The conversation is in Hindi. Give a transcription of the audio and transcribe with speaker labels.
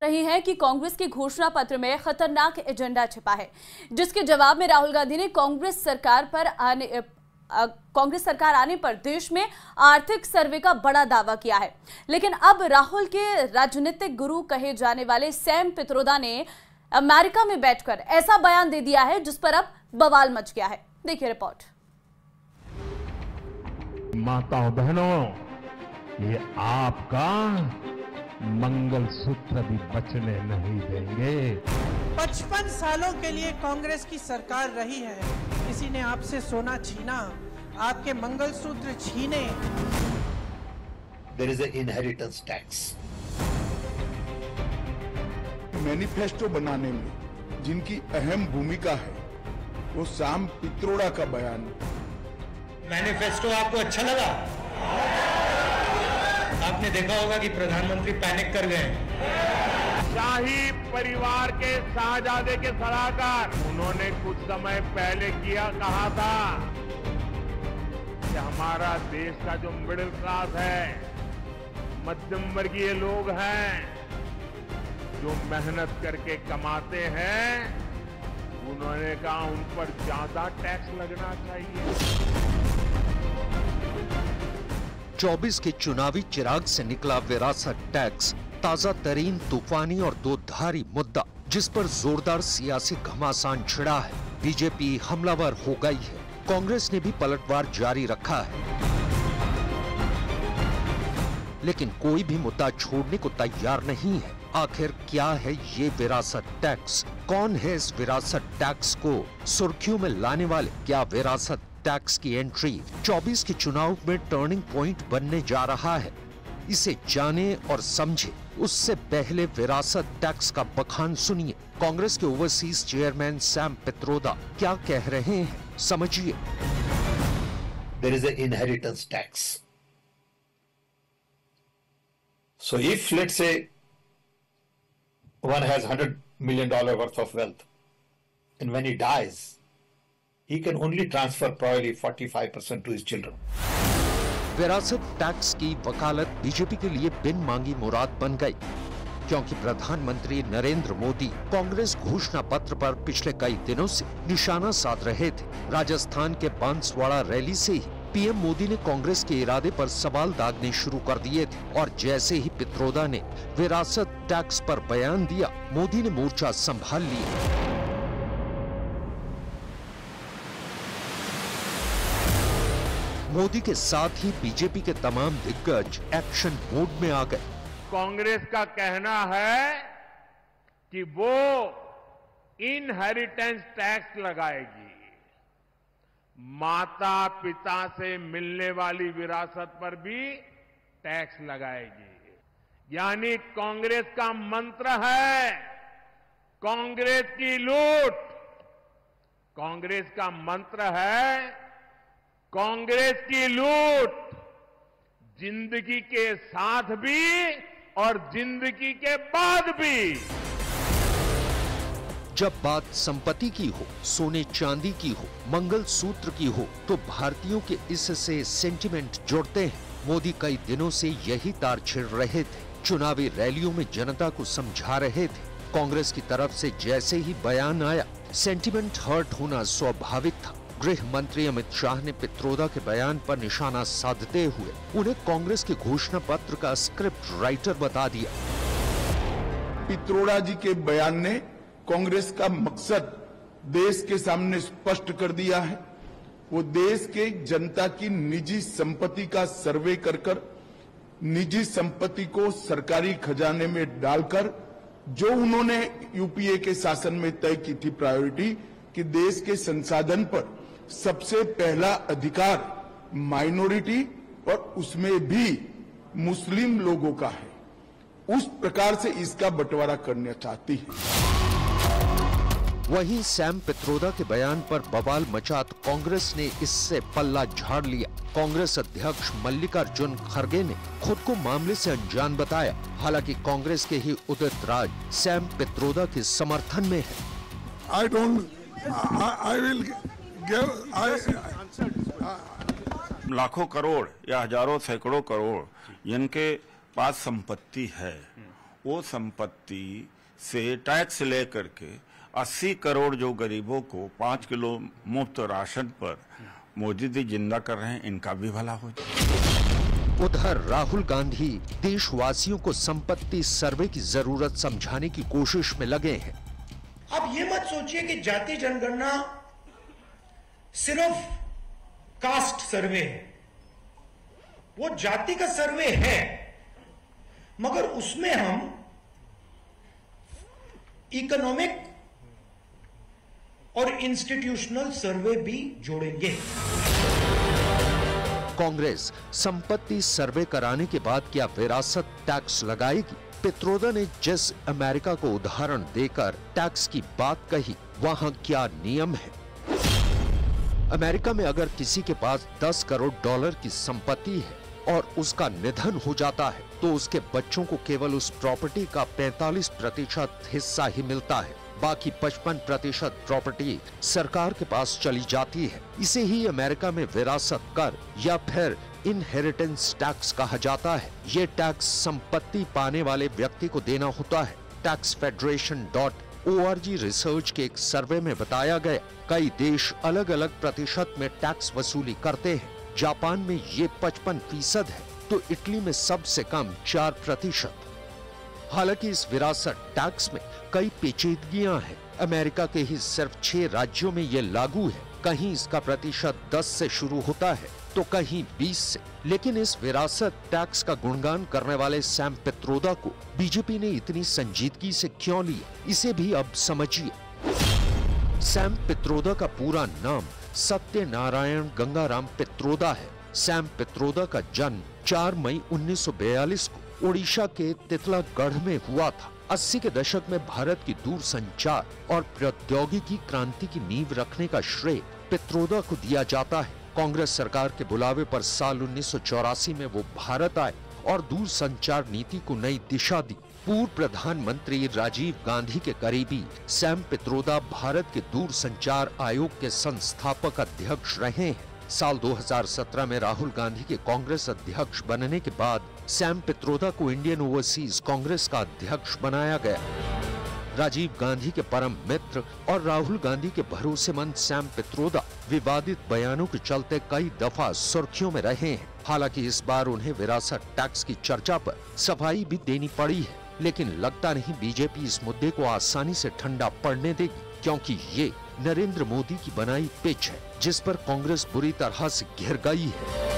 Speaker 1: रही है कि कांग्रेस के घोषणा पत्र में खतरनाक एजेंडा छिपा है, जिसके जवाब में राहुल गांधी ने कांग्रेस सरकार आने पर देश में आर्थिक सर्वे का बड़ा दावा किया है। लेकिन अब राहुल के राजनीतिक गुरु कहे जाने वाले सैम पित्रोदा ने अमेरिका में बैठकर ऐसा बयान दे दिया है जिस पर अब बवाल मच गया है। देखिए रिपोर्ट।
Speaker 2: माताओं बहनों, ये आपका मंगलसूत्र भी बचने नहीं देंगे।
Speaker 3: 55 सालों के लिए कांग्रेस की सरकार रही है, किसी ने आपसे सोना छीना, आपके मंगलसूत्र छीने।
Speaker 4: There is an inheritance tax.
Speaker 5: Manifesto बनाने में जिनकी अहम भूमिका है वो सैम पित्रोदा का बयान।
Speaker 6: मैनिफेस्टो आपको अच्छा लगा? आपने देखा होगा कि प्रधानमंत्री पैनिक कर गए।
Speaker 2: शाही परिवार के शाहजादे के सलाहकार उन्होंने कुछ समय पहले कहा था कि हमारा देश का जो मिडिल क्लास है, मध्यम वर्गीय लोग हैं, जो मेहनत करके कमाते हैं, उन्होंने कहा उन पर ज्यादा टैक्स लगना चाहिए।
Speaker 7: 24 के चुनावी चिराग से निकला विरासत टैक्स ताजा तरीन तूफानी और दो धारी मुद्दा, जिस पर जोरदार सियासी घमासान छिड़ा है। बीजेपी हमलावर हो गई है, कांग्रेस ने भी पलटवार जारी रखा है, लेकिन कोई भी मुद्दा छोड़ने को तैयार नहीं है। आखिर क्या है ये विरासत टैक्स? कौन है इस विरासत टैक्स को सुर्खियों में लाने वाले? क्या विरासत टैक्स की एंट्री 24 के चुनाव में टर्निंग पॉइंट बनने जा रहा है? इसे जाने और समझे उससे पहले विरासत टैक्स का बखान सुनिए। कांग्रेस के ओवरसीज चेयरमैन सैम पित्रोदा क्या कह रहे हैं, समझिए।
Speaker 4: There is an inheritance tax. So if, let's say, one has $100 million worth of wealth, and when he dies, he can only transfer probably 45% to his children.
Speaker 7: विरासत टैक्स की वकालत बीजेपी के लिए बिन मांगी मुराद बन गई, क्योंकि प्रधानमंत्री नरेंद्र मोदी कांग्रेस घोषणा पत्र पर पिछले कई दिनों से निशाना साध रहे थे। राजस्थान के बांसवाड़ा रैली से ही पीएम मोदी ने कांग्रेस के इरादे पर सवाल दागने शुरू कर दिए थे, और जैसे ही पित्रोदा ने विरासत टैक्स पर बयान दिया, मोदी ने मोर्चा संभाल लिया। मोदी के साथ ही बीजेपी के तमाम दिग्गज एक्शन मोड में आ गए।
Speaker 2: कांग्रेस का कहना है कि वो इनहेरिटेंस टैक्स लगाएगी, माता पिता से मिलने वाली विरासत पर भी टैक्स लगाएगी। यानी कांग्रेस का मंत्र है कांग्रेस की लूट। कांग्रेस का मंत्र है कांग्रेस की लूट, जिंदगी के साथ भी और जिंदगी के बाद भी।
Speaker 7: जब बात संपत्ति की हो, सोने चांदी की हो, मंगलसूत्र की हो, तो भारतीयों के इससे सेंटिमेंट जुड़ते हैं। मोदी कई दिनों से यही तार छेड़ रहे थे, चुनावी रैलियों में जनता को समझा रहे थे। कांग्रेस की तरफ से जैसे ही बयान आया, सेंटिमेंट हर्ट होना स्वाभाविक था। गृह मंत्री अमित शाह ने पित्रोदा के बयान पर निशाना साधते हुए उन्हें कांग्रेस के घोषणा पत्र का स्क्रिप्ट राइटर बता दिया।
Speaker 5: पित्रोदा जी के बयान ने कांग्रेस का मकसद देश के सामने स्पष्ट कर दिया है। वो देश के जनता की निजी संपत्ति का सर्वे कर निजी संपत्ति को सरकारी खजाने में डालकर, जो उन्होंने यूपीए के शासन में तय की थी प्रायोरिटी, कि देश के संसाधन पर सबसे पहला अधिकार माइनॉरिटी और उसमें भी मुस्लिम लोगों का है, उस प्रकार से इसका बंटवारा करना चाहती है।
Speaker 7: वहीं सैम पित्रोदा के बयान पर बवाल मचा तो कांग्रेस ने इससे पल्ला झाड़ लिया। कांग्रेस अध्यक्ष मल्लिकार्जुन खड़गे ने खुद को मामले से अनजान बताया। हालांकि कांग्रेस के ही उदित राज सैम पित्रोदा के समर्थन में है।
Speaker 8: लाखों करोड़ या हजारों सैकड़ों करोड़ जिनके पास संपत्ति है, वो संपत्ति से टैक्स लेकर के 80 करोड़ जो गरीबों को 5 किलो मुफ्त राशन पर मोदी जी जिंदा कर रहे हैं, इनका भी भला हो जाए।
Speaker 7: उधर राहुल गांधी देशवासियों को संपत्ति सर्वे की जरूरत समझाने की कोशिश में लगे हैं।
Speaker 6: आप ये मत सोचिए कि जाति जनगणना सिर्फ कास्ट सर्वे है। वो जाति का सर्वे है, मगर उसमें हम इकोनॉमिक और इंस्टीट्यूशनल सर्वे भी जोड़ेंगे।
Speaker 7: कांग्रेस संपत्ति सर्वे कराने के बाद क्या विरासत टैक्स लगाएगी? पित्रोदा ने जिस अमेरिका को उदाहरण देकर टैक्स की बात कही, वहां क्या नियम है? अमेरिका में अगर किसी के पास 10 करोड़ डॉलर की संपत्ति है और उसका निधन हो जाता है तो उसके बच्चों को केवल उस प्रॉपर्टी का 45% हिस्सा ही मिलता है। बाकी 55% प्रॉपर्टी सरकार के पास चली जाती है। इसे ही अमेरिका में विरासत कर या फिर इनहेरिटेंस टैक्स कहा जाता है। ये टैक्स संपत्ति पाने वाले व्यक्ति को देना होता है। taxfederation.org रिसर्च के एक सर्वे में बताया गया, कई देश अलग अलग प्रतिशत में टैक्स वसूली करते हैं। जापान में ये 55% है तो इटली में सबसे कम 4%। हालांकि इस विरासत टैक्स में कई पेचीदगियां हैं। अमेरिका के ही सिर्फ 6 राज्यों में ये लागू है। कहीं इसका प्रतिशत 10 से शुरू होता है तो कहीं 20 से। लेकिन इस विरासत टैक्स का गुणगान करने वाले सैम पित्रोदा को बीजेपी ने इतनी संजीदगी से क्यों लिया, इसे भी अब समझिए। सैम पित्रोदा का पूरा नाम सत्यनारायण गंगाराम पित्रोदा है। सैम पित्रोदा का जन्म 4 मई 1942 को ओडिशा के तितलागढ़ में हुआ था। 80 के दशक में भारत की दूरसंचार और प्रौद्योगिकी क्रांति की नींव रखने का श्रेय पित्रोदा को दिया जाता है। कांग्रेस सरकार के बुलावे पर साल 1984 में वो भारत आए और दूरसंचार नीति को नई दिशा दी। पूर्व प्रधानमंत्री राजीव गांधी के करीबी सैम पित्रोदा भारत के दूरसंचार आयोग के संस्थापक अध्यक्ष रहे हैं। साल 2017 में राहुल गांधी के कांग्रेस अध्यक्ष बनने के बाद सैम पित्रोदा को इंडियन ओवरसीज कांग्रेस का अध्यक्ष बनाया गया। राजीव गांधी के परम मित्र और राहुल गांधी के भरोसेमंद सैम पित्रोदा विवादित बयानों के चलते कई दफा सुर्खियों में रहे हैं। हालांकि इस बार उन्हें विरासत टैक्स की चर्चा पर सफाई भी देनी पड़ी है, लेकिन लगता नहीं बीजेपी इस मुद्दे को आसानी से ठंडा पड़ने देगी, क्योंकि ये नरेंद्र मोदी की बनाई पिच है जिस पर कांग्रेस बुरी तरह से घिर गई है।